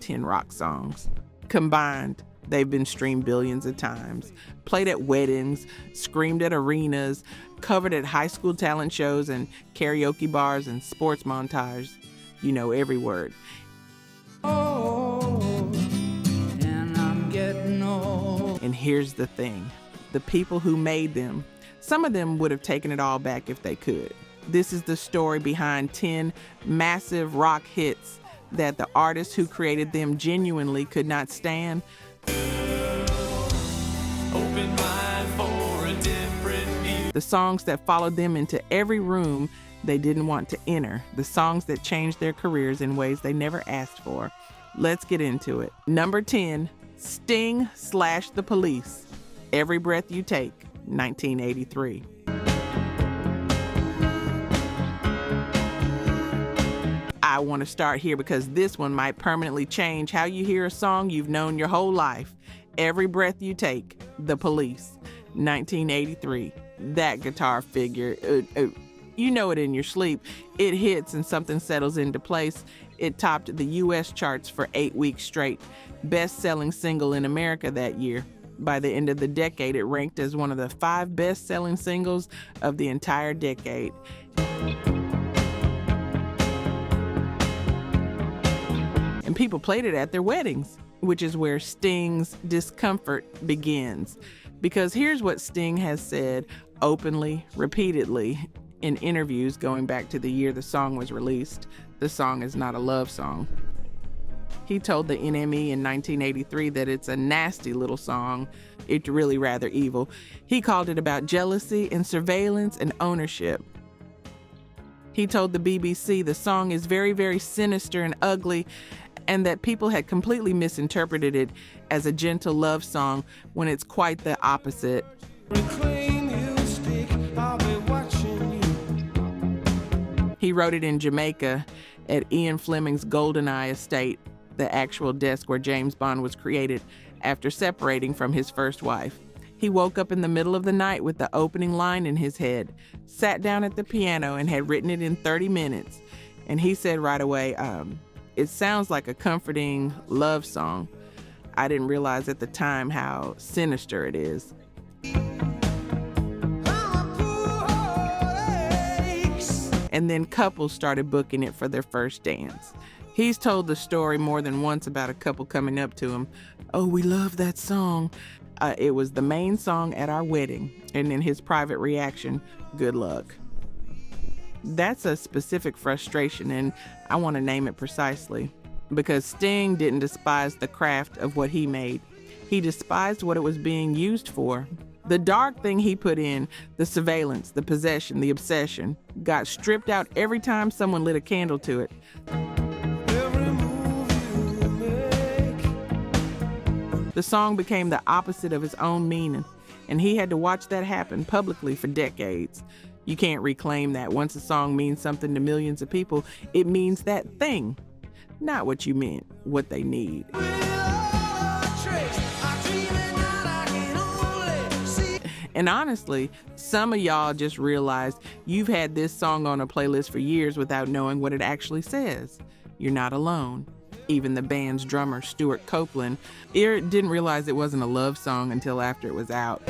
10 rock songs. Combined, they've been streamed billions of times, played at weddings, screamed at arenas, covered at high school talent shows and karaoke bars and sports montages. You know every word. Oh, and I'm getting old. And here's the thing. The people who made them, some of them would have taken it all back if they could. This is the story behind 10 massive rock hits that the artists who created them genuinely could not stand. Open mind for a different view. The songs that followed them into every room they didn't want to enter. The songs that changed their careers in ways they never asked for. Let's get into it. Number 10, Sting / The Police. Every Breath You Take, 1983. I want to start here because this one might permanently change how you hear a song you've known your whole life. Every Breath You Take, The Police, 1983. That guitar figure, you know it in your sleep. It hits and something settles into place. It topped the U.S. charts for 8 weeks straight. Best-selling single in America that year. By the end of the decade, it ranked as one of the 5 best-selling singles of the entire decade. And people played it at their weddings, which is where Sting's discomfort begins. Because here's what Sting has said openly, repeatedly, in interviews going back to the year the song was released. The song is not a love song. He told the NME in 1983 that it's a nasty little song. It's really rather evil. He called it about jealousy and surveillance and ownership. He told the BBC the song is very, very sinister and ugly, and that people had completely misinterpreted it as a gentle love song when it's quite the opposite. He wrote it in Jamaica at Ian Fleming's GoldenEye estate, the actual desk where James Bond was created after separating from his first wife. He woke up in the middle of the night with the opening line in his head, sat down at the piano and had written it in 30 minutes. And he said right away, it sounds like a comforting love song. I didn't realize at the time how sinister it is. And then couples started booking it for their first dance. He's told the story more than once about a couple coming up to him. Oh, we love that song. It was the main song at our wedding. And then his private reaction, good luck. That's a specific frustration, and I want to name it precisely. Because Sting didn't despise the craft of what he made. He despised what it was being used for. The dark thing he put in, the surveillance, the possession, the obsession, got stripped out every time someone lit a candle to it. The song became the opposite of his own meaning, and he had to watch that happen publicly for decades. You can't reclaim that. Once a song means something to millions of people, it means that thing, not what you meant, what they need. And honestly, some of y'all just realized you've had this song on a playlist for years without knowing what it actually says. You're not alone. Even the band's drummer, Stuart Copeland, didn't realize it wasn't a love song until after it was out.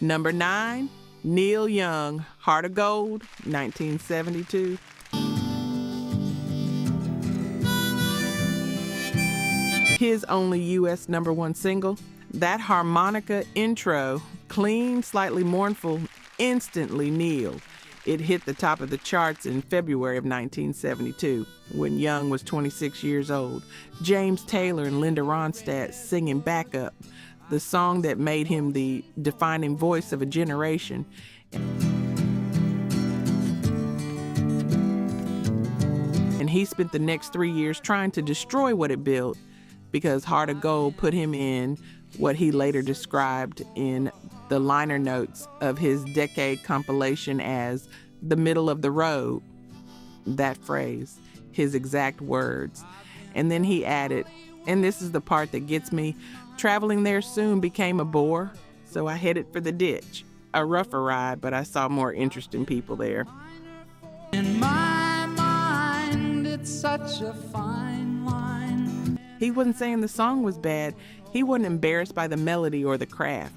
Number 9, Neil Young, Heart of Gold, 1972. His only U.S. #1 single, that harmonica intro, clean, slightly mournful, instantly Neil. It hit the top of the charts in February of 1972, when Young was 26 years old. James Taylor and Linda Ronstadt singing backup, the song that made him the defining voice of a generation. And he spent the next 3 years trying to destroy what it built, because Heart of Gold put him in what he later described in the liner notes of his decade compilation as the middle of the road. That phrase, his exact words. And then he added, and this is the part that gets me, traveling there soon became a bore, so I headed for the ditch. A rougher ride, but I saw more interesting people there. In my mind. such a fine line. He wasn't saying the song was bad. He wasn't embarrassed by the melody or the craft.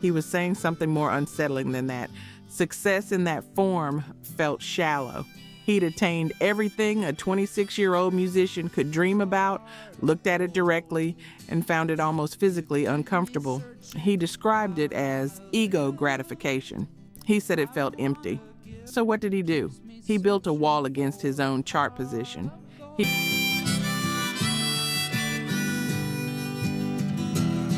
He was saying something more unsettling than that. Success in that form felt shallow. He'd attained everything a 26-year-old musician could dream about, looked at it directly, and found it almost physically uncomfortable. He described it as ego gratification. He said it felt empty. So what did he do? He built a wall against his own chart position.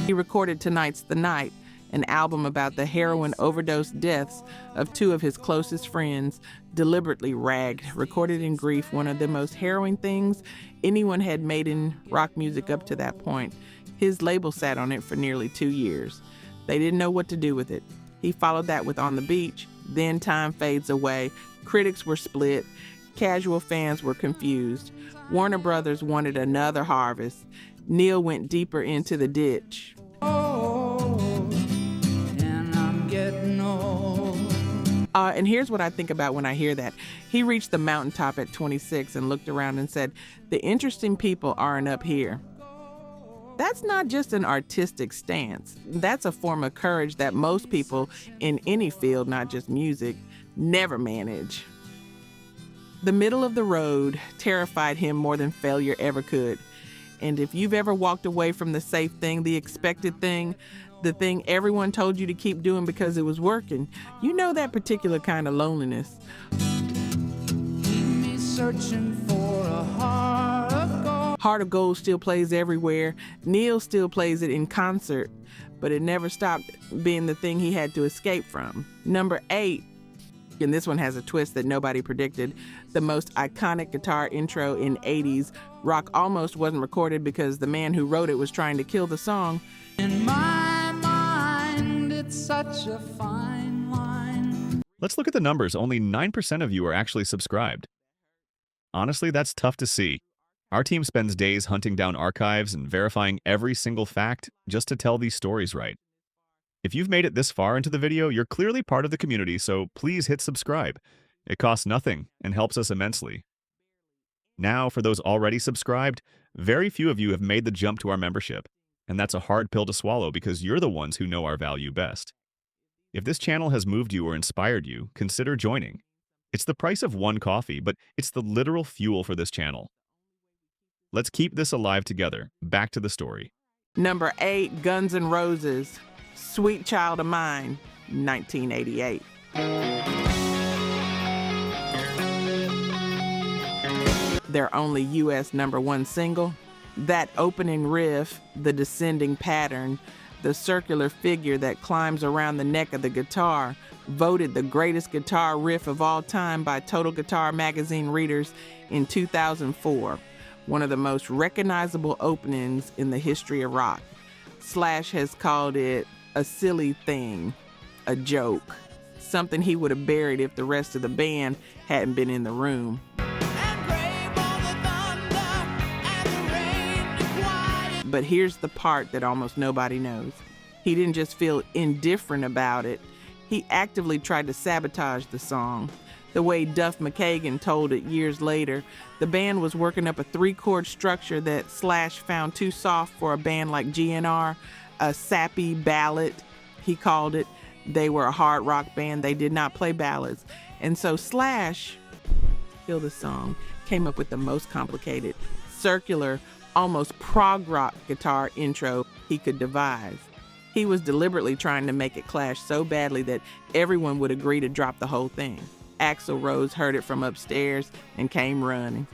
He recorded Tonight's the Night, an album about the heroin overdose deaths of two of his closest friends, deliberately ragged, recorded in grief, one of the most harrowing things anyone had made in rock music up to that point. His label sat on it for nearly 2 years. They didn't know what to do with it. He followed that with On the Beach. Then Time Fades Away. Critics were split. Casual fans were confused. Warner Brothers wanted another Harvest. Neil went deeper into the ditch. And here's what I think about when I hear that. He reached the mountaintop at 26 and looked around and said, "The interesting people aren't up here." That's not just an artistic stance. That's a form of courage that most people in any field, not just music, never manage. The middle of the road terrified him more than failure ever could. And if you've ever walked away from the safe thing, the expected thing, the thing everyone told you to keep doing because it was working, you know that particular kind of loneliness. Keep me searching for a heart of gold. Heart of Gold still plays everywhere. Neil still plays it in concert, but it never stopped being the thing he had to escape from. Number 8, and this one has a twist that nobody predicted, the most iconic guitar intro in 80s rock almost wasn't recorded because the man who wrote it was trying to kill the song. In my mind, it's such a fine line. Let's look at the numbers. Only 9% of you are actually subscribed. Honestly, that's tough to see. Our team spends days hunting down archives and verifying every single fact just to tell these stories right. If you've made it this far into the video, you're clearly part of the community, so please hit subscribe. It costs nothing and helps us immensely. Now, for those already subscribed, very few of you have made the jump to our membership, and that's a hard pill to swallow because you're the ones who know our value best. If this channel has moved you or inspired you, consider joining. It's the price of one coffee, but it's the literal fuel for this channel. Let's keep this alive together. Back to the story. Number 8, Guns N' Roses, Sweet Child of Mine, 1988. Their only U.S. #1 single. That opening riff, the descending pattern, the circular figure that climbs around the neck of the guitar, voted the greatest guitar riff of all time by Total Guitar magazine readers in 2004. One of the most recognizable openings in the history of rock. Slash has called it a silly thing, a joke, something he would have buried if the rest of the band hadn't been in the room. But here's the part that almost nobody knows. He didn't just feel indifferent about it. He actively tried to sabotage the song. The way Duff McKagan told it years later, the band was working up a 3-chord structure that Slash found too soft for a band like GNR, a sappy ballad, he called it. They were a hard rock band. They did not play ballads. And so Slash, feel the song, came up with the most complicated, circular, almost prog rock guitar intro he could devise. He was deliberately trying to make it clash so badly that everyone would agree to drop the whole thing. Axl Rose heard it from upstairs and came running.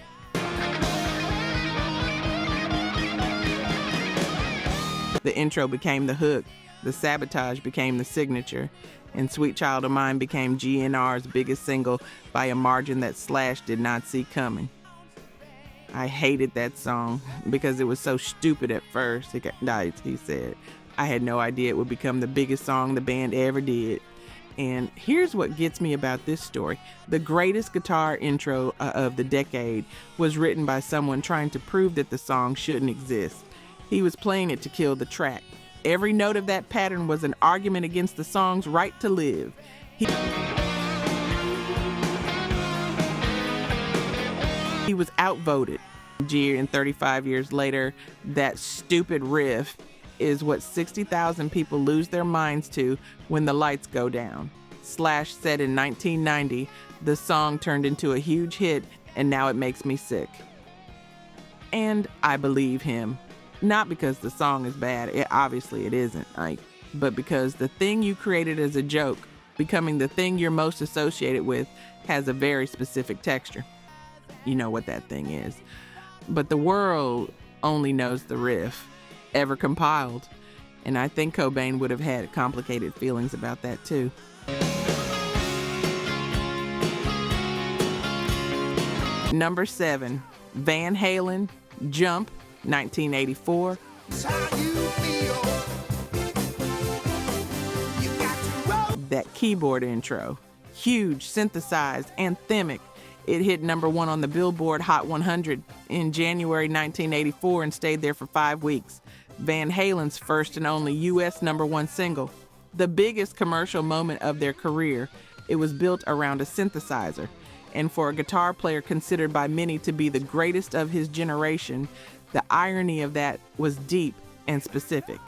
The intro became the hook, the sabotage became the signature, and Sweet Child of Mine became GNR's biggest single by a margin that Slash did not see coming. I hated that song because it was so stupid at first, he said. I had no idea it would become the biggest song the band ever did. And here's what gets me about this story. The greatest guitar intro of the decade was written by someone trying to prove that the song shouldn't exist. He was playing it to kill the track. Every note of that pattern was an argument against the song's right to live. He was outvoted. And 35 years later, that stupid riff is what 60,000 people lose their minds to when the lights go down. Slash said in 1990, the song turned into a huge hit and now it makes me sick. And I believe him. Not because the song is bad, obviously it isn't, but because the thing you created as a joke, becoming the thing you're most associated with, has a very specific texture. You know what that thing is. But the world only knows the riff, ever compiled. And I think Cobain would have had complicated feelings about that too. Number 7, Van Halen, Jump, 1984. That keyboard intro, huge, synthesized, anthemic. It hit number 1 on the Billboard Hot 100 in January 1984 and stayed there for 5 weeks. Van Halen's first and only U.S. number 1 single. The biggest commercial moment of their career. It was built around a synthesizer. And for a guitar player considered by many to be the greatest of his generation, the irony of that was deep and specific.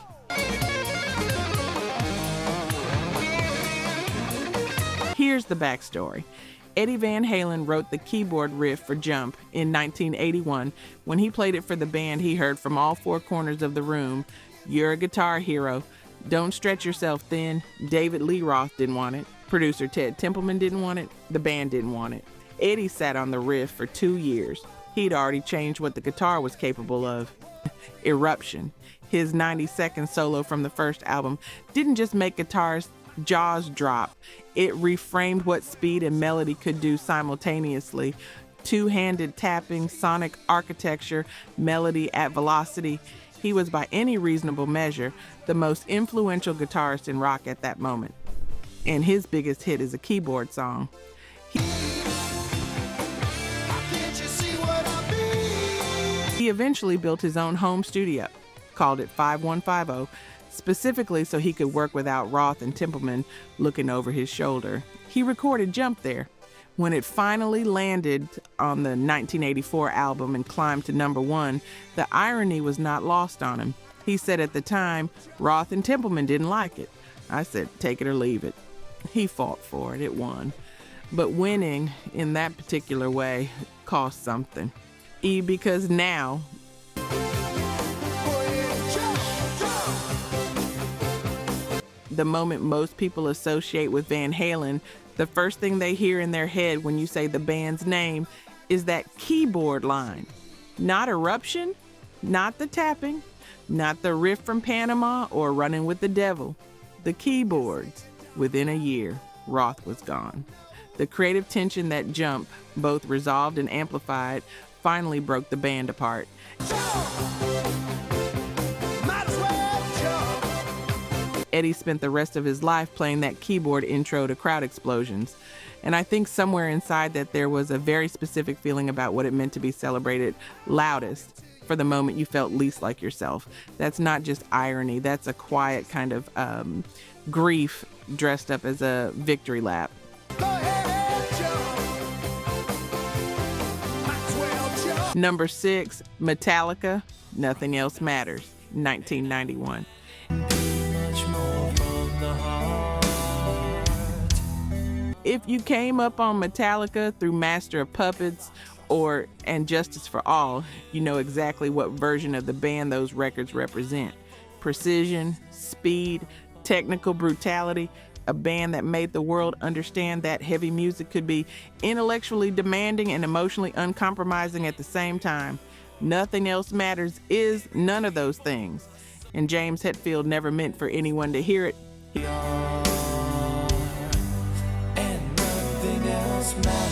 Here's the backstory. Eddie Van Halen wrote the keyboard riff for Jump in 1981. When he played it for the band, he heard from all 4 corners of the room, "You're a guitar hero. Don't stretch yourself thin." David Lee Roth didn't want it. Producer Ted Templeman didn't want it. The band didn't want it. Eddie sat on the riff for 2 years. He'd already changed what the guitar was capable of. Eruption, his 90-second solo from the first album, didn't just make guitars' jaws drop. It reframed what speed and melody could do simultaneously. Two-handed tapping, sonic architecture, melody at velocity. He was, by any reasonable measure, the most influential guitarist in rock at that moment. And his biggest hit is a keyboard song. He eventually built his own home studio, called it 5150, specifically so he could work without Roth and Templeman looking over his shoulder. He recorded Jump there. When it finally landed on the 1984 album and climbed to number 1, the irony was not lost on him. He said at the time, Roth and Templeman didn't like it. I said, take it or leave it. He fought for it. It won. But winning in that particular way cost something. Because now, the moment most people associate with Van Halen, the first thing they hear in their head when you say the band's name is that keyboard line. Not Eruption, not the tapping, not the riff from Panama or Running with the Devil. The keyboards. Within a year, Roth was gone. The creative tension that Jump both resolved and amplified finally broke the band apart. Eddie spent the rest of his life playing that keyboard intro to Crowd Explosions. And I think somewhere inside that there was a very specific feeling about what it meant to be celebrated loudest for the moment you felt least like yourself. That's not just irony. That's a quiet kind of grief dressed up as a victory lap. Number 6, Metallica, Nothing Else Matters, 1991. If you came up on Metallica through Master of Puppets and Justice for All, you know exactly what version of the band those records represent. Precision, speed, technical brutality, a band that made the world understand that heavy music could be intellectually demanding and emotionally uncompromising at the same time. Nothing Else Matters is none of those things. And James Hetfield never meant for anyone to hear it.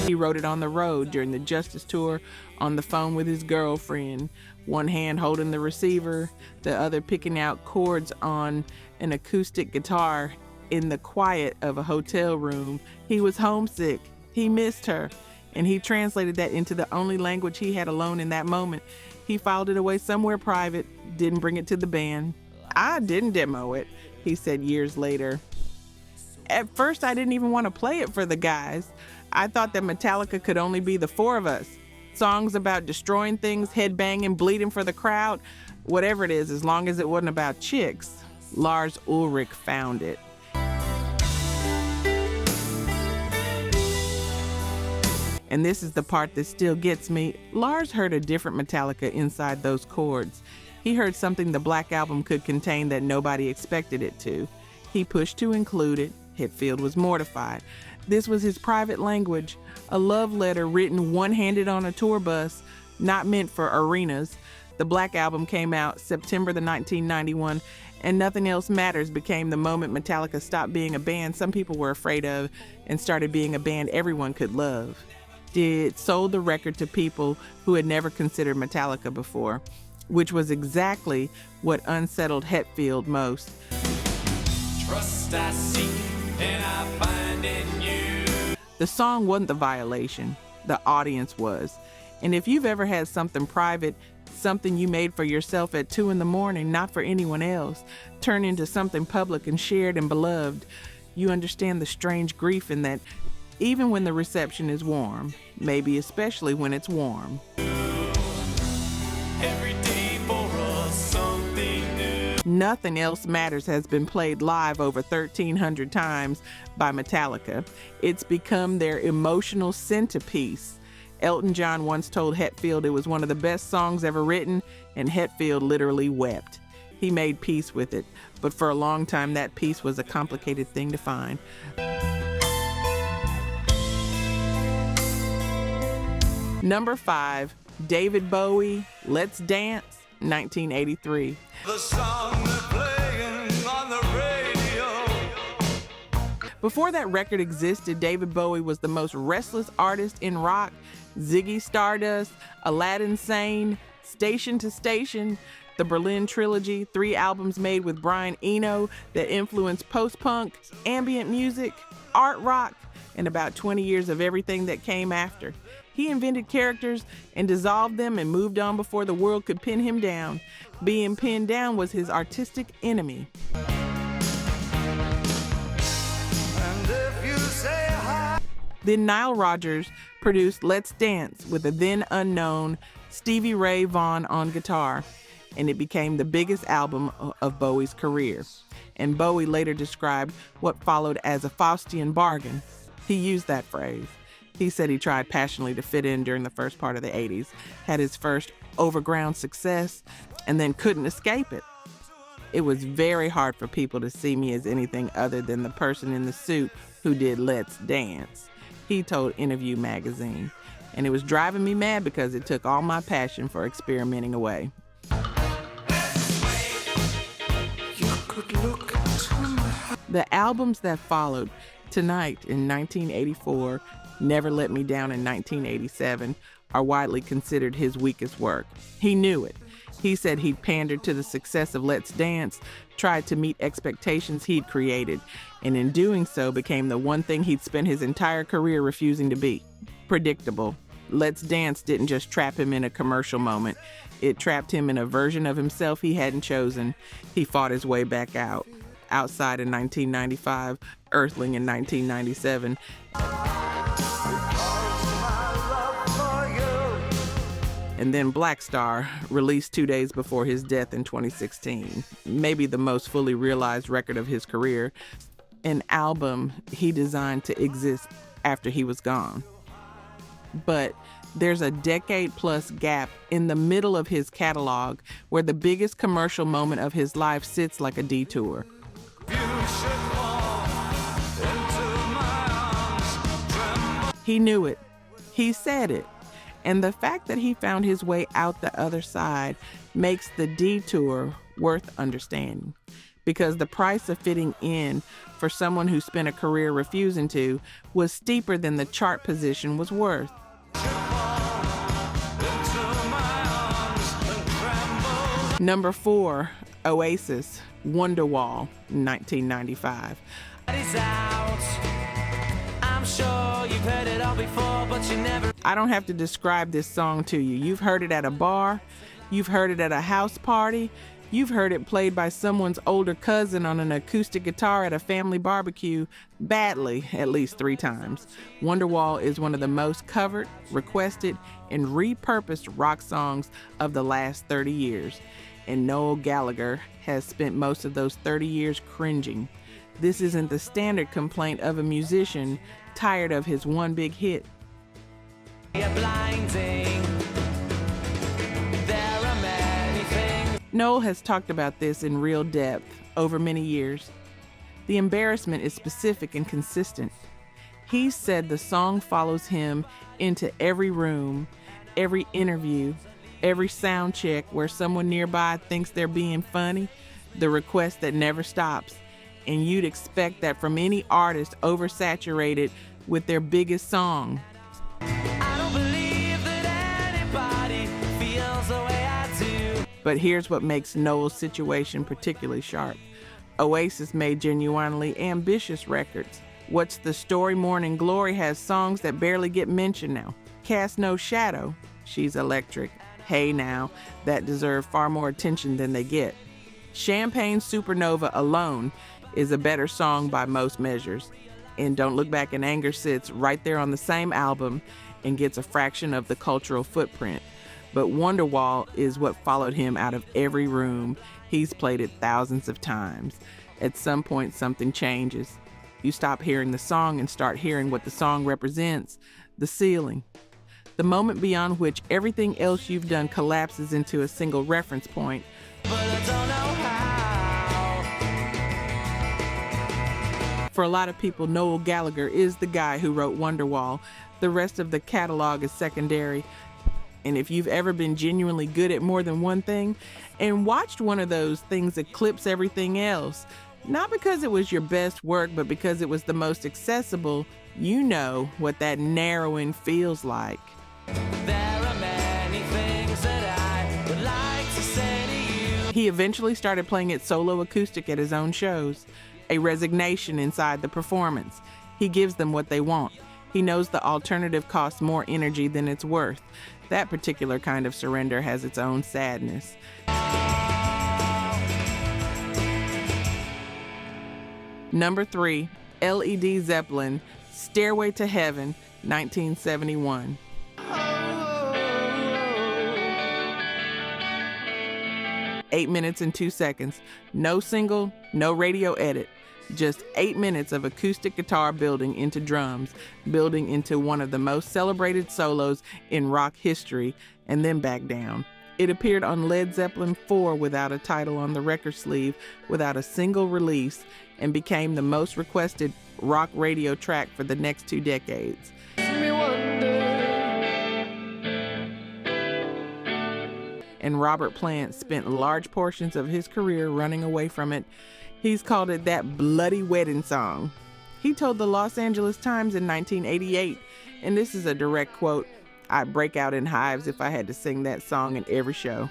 He wrote it on the road during the Justice tour, on the phone with his girlfriend, one hand holding the receiver, the other picking out chords on an acoustic guitar in the quiet of a hotel room. He was homesick. He missed her. And he translated that into the only language he had alone in that moment. He filed it away somewhere private, didn't bring it to the band. I didn't demo it, he said years later. At first, I didn't even want to play it for the guys. I thought that Metallica could only be the 4 of us. songs about destroying things, headbanging, bleeding for the crowd, whatever it is, as long as it wasn't about chicks, Lars Ulrich found it. And this is the part that still gets me. Lars heard a different Metallica inside those chords. He heard something the Black Album could contain that nobody expected it to. He pushed to include it. Hetfield was mortified. This was his private language, a love letter written one-handed on a tour bus, not meant for arenas. The Black Album came out September the 1991, and Nothing Else Matters became the moment Metallica stopped being a band some people were afraid of and started being a band everyone could love. It sold the record to people who had never considered Metallica before, which was exactly what unsettled Hetfield most. Trust I seek and I find in you. The song wasn't the violation, the audience was. And if you've ever had something private, something you made for yourself at 2 a.m, not for anyone else, turn into something public and shared and beloved, you understand the strange grief in that. Even when the reception is warm, maybe especially when it's warm. Every day for us something new. Nothing Else Matters has been played live over 1,300 times by Metallica. It's become their emotional centerpiece. Elton John once told Hetfield it was one of the best songs ever written, and Hetfield literally wept. He made peace with it, but for a long time that peace was a complicated thing to find. Number 5, David Bowie, Let's Dance, 1983. The song they're playing on the radio. Before that record existed, David Bowie was the most restless artist in rock. Ziggy Stardust, Aladdin Sane, Station to Station, the Berlin Trilogy, 3 albums made with Brian Eno that influenced post-punk, ambient music, art rock, and about 20 years of everything that came after. He invented characters and dissolved them and moved on before the world could pin him down. Being pinned down was his artistic enemy. And if you say hi. Then Nile Rodgers produced Let's Dance with the then unknown Stevie Ray Vaughan on guitar, and it became the biggest album of Bowie's career. And Bowie later described what followed as a Faustian bargain. He used that phrase. He said he tried passionately to fit in during the first part of the 80s, had his first overground success, and then couldn't escape it. It was very hard for people to see me as anything other than the person in the suit who did Let's Dance, he told Interview magazine. And it was driving me mad because it took all my passion for experimenting away. The albums that followed, Tonight in 1984, Never Let Me Down in 1987, are widely considered his weakest work. He knew it. He said he'd pandered to the success of Let's Dance, tried to meet expectations he'd created, and in doing so became the one thing he'd spent his entire career refusing to be: predictable. Let's Dance didn't just trap him in a commercial moment. It trapped him in a version of himself he hadn't chosen. He fought his way back out. Outside in 1995, Earthling in 1997. And then Black Star, released 2 days before his death in 2016. Maybe the most fully realized record of his career. An album he designed to exist after he was gone. But there's a decade-plus gap in the middle of his catalog where the biggest commercial moment of his life sits like a detour. He knew it. He said it. And the fact that he found his way out the other side makes the detour worth understanding. Because the price of fitting in for someone who spent a career refusing to was steeper than the chart position was worth. Number 4, Oasis, Wonderwall, 1995. I'm sure you've heard it all before, but you never. I don't have to describe this song to you. You've heard it at a bar, you've heard it at a house party, You've heard it played by someone's older cousin on an acoustic guitar at a family barbecue, badly, at least 3 times. Wonderwall is one of the most covered, requested, and repurposed rock songs of the last 30 years. And Noel Gallagher has spent most of those 30 years cringing. This isn't the standard complaint of a musician tired of his one big hit. Noel has talked about this in real depth over many years. The embarrassment is specific and consistent. He said the song follows him into every room, every interview, every sound check where someone nearby thinks they're being funny, the request that never stops. And you'd expect that from any artist oversaturated with their biggest song. I don't believe that anybody feels the way I do. But here's what makes Noel's situation particularly sharp. Oasis made genuinely ambitious records. What's the Story, Morning Glory has songs that barely get mentioned now. Cast No Shadow, She's Electric, Hey Now, that deserve far more attention than they get. Champagne Supernova alone is a better song by most measures. And Don't Look Back in Anger sits right there on the same album and gets a fraction of the cultural footprint. But Wonderwall is what followed him out of every room. He's played it thousands of times. At some point, something changes. You stop hearing the song and start hearing what the song represents, the ceiling. The moment beyond which everything else you've done collapses into a single reference point. But I don't know how. For a lot of people, Noel Gallagher is the guy who wrote Wonderwall. The rest of the catalog is secondary. And if you've ever been genuinely good at more than one thing and watched one of those things eclipse everything else, not because it was your best work, but because it was the most accessible, you know what that narrowing feels like. There are many things that I would like to say to you. He eventually started playing it solo acoustic at his own shows, a resignation inside the performance. He gives them what they want. He knows the alternative costs more energy than it's worth. That particular kind of surrender has its own sadness. Number 3, Led Zeppelin, Stairway to Heaven, 1971. 8 minutes and 2 seconds. No single, no radio edit. Just 8 minutes of acoustic guitar building into drums, building into one of the most celebrated solos in rock history, and then back down. It appeared on Led Zeppelin 4 without a title on the record sleeve, without a single release, and became the most requested rock radio track for the next 2 decades. And Robert Plant spent large portions of his career running away from it. He's called it that bloody wedding song. He told the Los Angeles Times in 1988, and this is a direct quote, "I'd break out in hives if I had to sing that song in every show."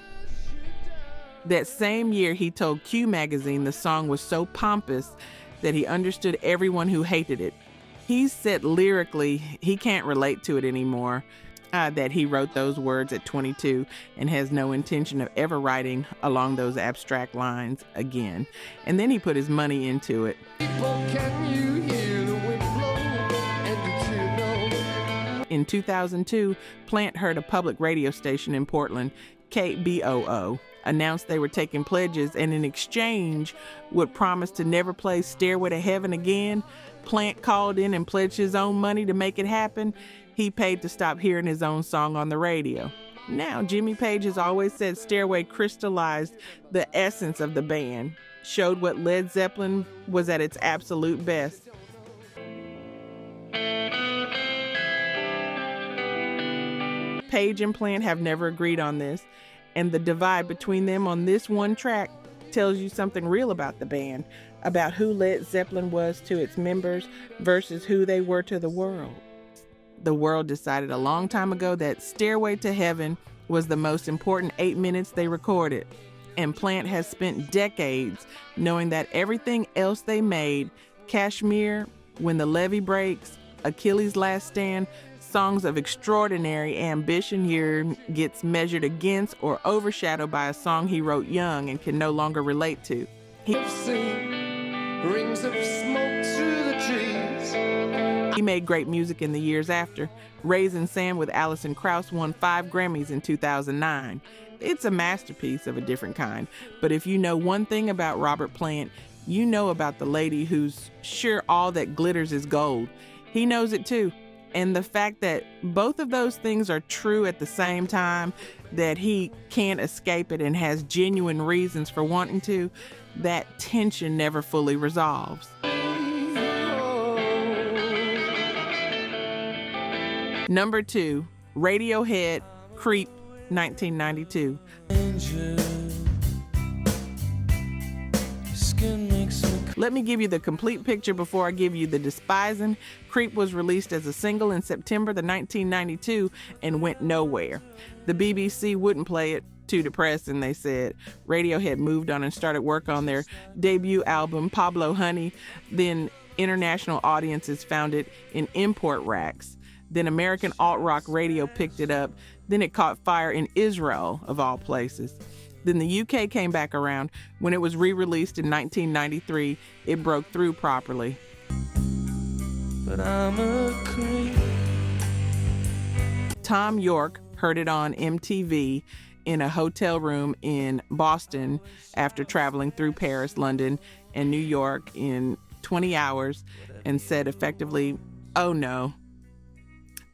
That same year, he told Q magazine the song was so pompous that he understood everyone who hated it. He said lyrically he can't relate to it anymore, that he wrote those words at 22 and has no intention of ever writing along those abstract lines again. And then he put his money into it. In 2002, Plant heard a public radio station in Portland, KBOO, announced they were taking pledges and in exchange would promise to never play Stairway to Heaven again. Plant called in and pledged his own money to make it happen. He paid to stop hearing his own song on the radio. Now, Jimmy Page has always said Stairway crystallized the essence of the band, showed what Led Zeppelin was at its absolute best. Page and Plant have never agreed on this, and the divide between them on this one track tells you something real about the band, about who Led Zeppelin was to its members versus who they were to the world. The world decided a long time ago that Stairway to Heaven was the most important 8 minutes they recorded, and Plant has spent decades knowing that everything else they made, Kashmir, When the Levee Breaks, Achilles' Last Stand, Songs of extraordinary ambition here gets measured against or overshadowed by a song he wrote young and can no longer relate to. Rings of smoke through the trees. He made great music in the years after. Raisin Sand with Alison Krauss won 5 Grammys in 2009. It's a masterpiece of a different kind. But if you know one thing about Robert Plant, you know about the lady who's sure all that glitters is gold. He knows it too. And the fact that both of those things are true at the same time, that he can't escape it and has genuine reasons for wanting to, that tension never fully resolves. Number 2, Radiohead, Creep, 1992. Let me give you the complete picture before I give you the despising. Creep was released as a single in September 1992 and went nowhere. The BBC wouldn't play it, too depressing, they said. Radiohead moved on and started work on their debut album, Pablo Honey. Then international audiences found it in import racks. Then American alt-rock radio picked it up. Then it caught fire in Israel, of all places. Then the UK came back around. When it was re-released in 1993, it broke through properly. But I'm a creep. Tom York heard it on MTV in a hotel room in Boston after traveling through Paris, London, and New York in 20 hours and said effectively, "Oh no."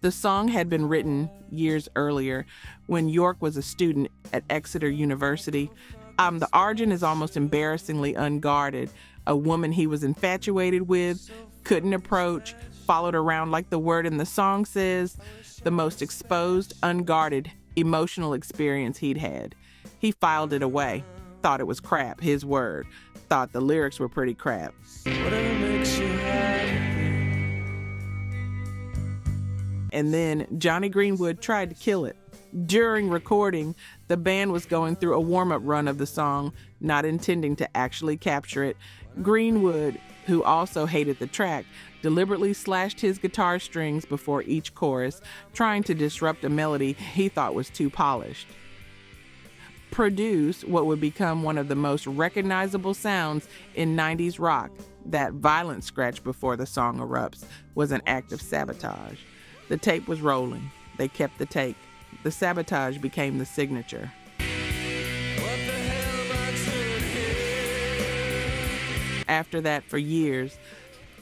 The song had been written years earlier when York was a student at Exeter University. The origin is almost embarrassingly unguarded. A woman he was infatuated with, couldn't approach, followed around like the word in the song says, the most exposed, unguarded, emotional experience he'd had. He filed it away, thought it was crap, his word, thought the lyrics were pretty crap. Whatever makes you happy. And then Johnny Greenwood tried to kill it. During recording, the band was going through a warm-up run of the song, not intending to actually capture it. Greenwood, who also hated the track, deliberately slashed his guitar strings before each chorus, trying to disrupt a melody he thought was too polished. Produce what would become one of the most recognizable sounds in 90s rock, that violent scratch before the song erupts, was an act of sabotage. The tape was rolling. They kept the take. The sabotage became the signature. After that, for years,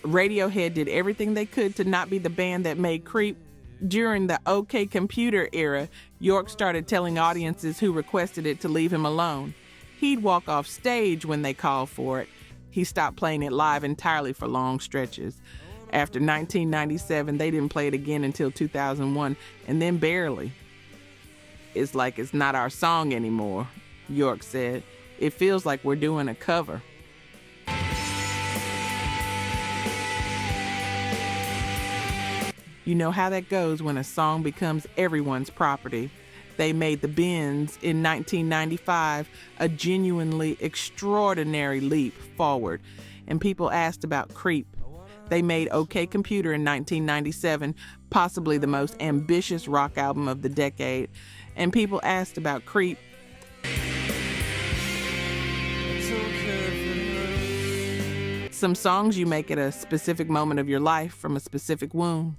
Radiohead did everything they could to not be the band that made Creep. During the OK Computer era, York started telling audiences who requested it to leave him alone. He'd walk off stage when they called for it. He stopped playing it live entirely for long stretches. After 1997, they didn't play it again until 2001, and then barely. "It's like it's not our song anymore," York said. "It feels like we're doing a cover." You know how that goes when a song becomes everyone's property. They made the Bends in 1995 a genuinely extraordinary leap forward, and people asked about Creep. They made OK Computer in 1997, possibly the most ambitious rock album of the decade, and people asked about Creep. Some songs you make at a specific moment of your life from a specific wound.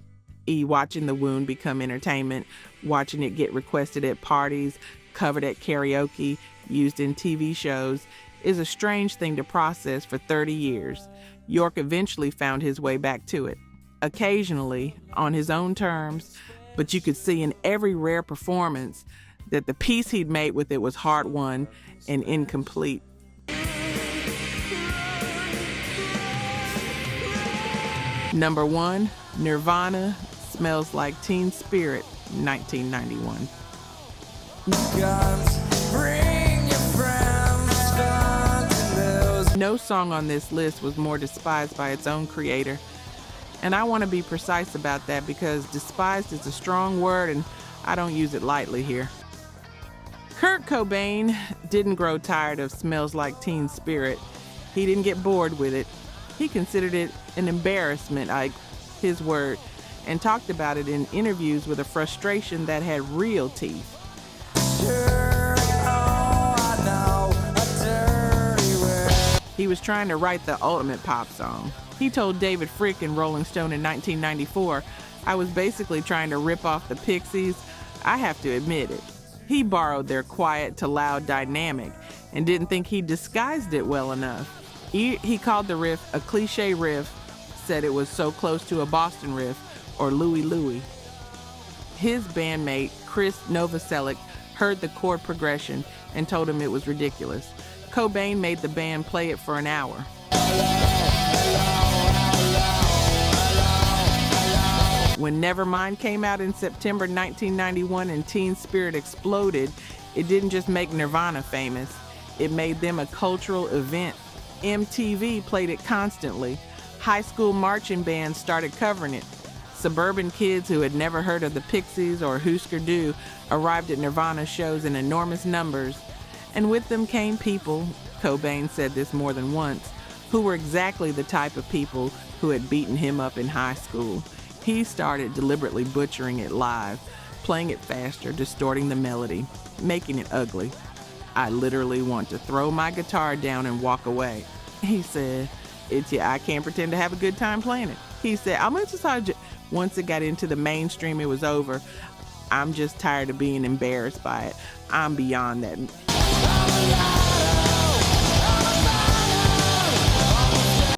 Watching the wound become entertainment, watching it get requested at parties, covered at karaoke, used in TV shows, is a strange thing to process for 30 years. York eventually found his way back to it, occasionally on his own terms, but you could see in every rare performance that the peace he'd made with it was hard-won and incomplete. Number 1, Nirvana, Smells Like Teen Spirit, 1991. No song on this list was more despised by its own creator. And I want to be precise about that because despised is a strong word and I don't use it lightly here. Kurt Cobain didn't grow tired of Smells Like Teen Spirit. He didn't get bored with it. He considered it an embarrassment, his word. and talked about it in interviews with a frustration that had real teeth. He was trying to write the ultimate pop song. He told David Fricke in Rolling Stone in 1994, "I was basically trying to rip off the Pixies. I have to admit it." He borrowed their quiet to loud dynamic and didn't think he disguised it well enough. He called the riff a cliche riff, said it was so close to a Boston riff or Louie Louie. His bandmate, Chris Novoselic, heard the chord progression and told him it was ridiculous. Cobain made the band play it for an hour. When Nevermind came out in September 1991 and Teen Spirit exploded, it didn't just make Nirvana famous, it made them a cultural event. MTV played it constantly. High school marching bands started covering it. Suburban kids who had never heard of the Pixies or Husker Du arrived at Nirvana shows in enormous numbers. And with them came people, Cobain said this more than once, who were exactly the type of people who had beaten him up in high school. He started deliberately butchering it live, playing it faster, distorting the melody, making it ugly. "I literally want to throw my guitar down and walk away." He said, I can't pretend to have a good time playing it." He said, once it got into the mainstream, it was over. "I'm just tired of being embarrassed by it. I'm beyond that."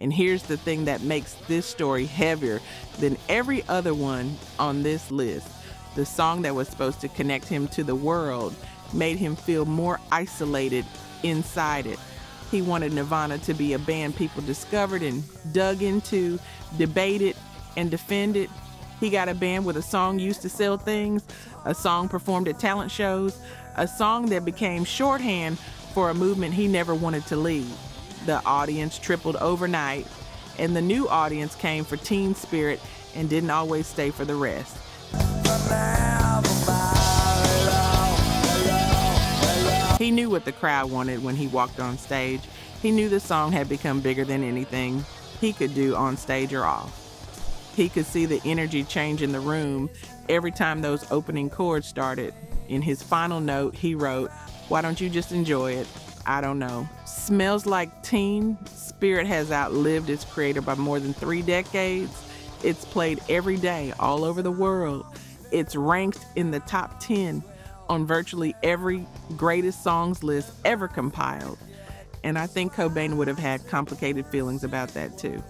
And here's the thing that makes this story heavier than every other one on this list. The song that was supposed to connect him to the world made him feel more isolated inside it. He wanted Nirvana to be a band people discovered and dug into, debated, and defended. He got a band with a song used to sell things, a song performed at talent shows, a song that became shorthand for a movement he never wanted to lead. The audience tripled overnight, and the new audience came for Teen Spirit and didn't always stay for the rest. He knew what the crowd wanted when he walked on stage. He knew the song had become bigger than anything he could do on stage or off. He could see the energy change in the room every time those opening chords started. In his final note, he wrote, "Why don't you just enjoy it? I don't know." Smells Like Teen Spirit has outlived its creator by more than 3 decades. It's played every day all over the world. It's ranked in the top 10 on virtually every greatest songs list ever compiled. And I think Cobain would have had complicated feelings about that too.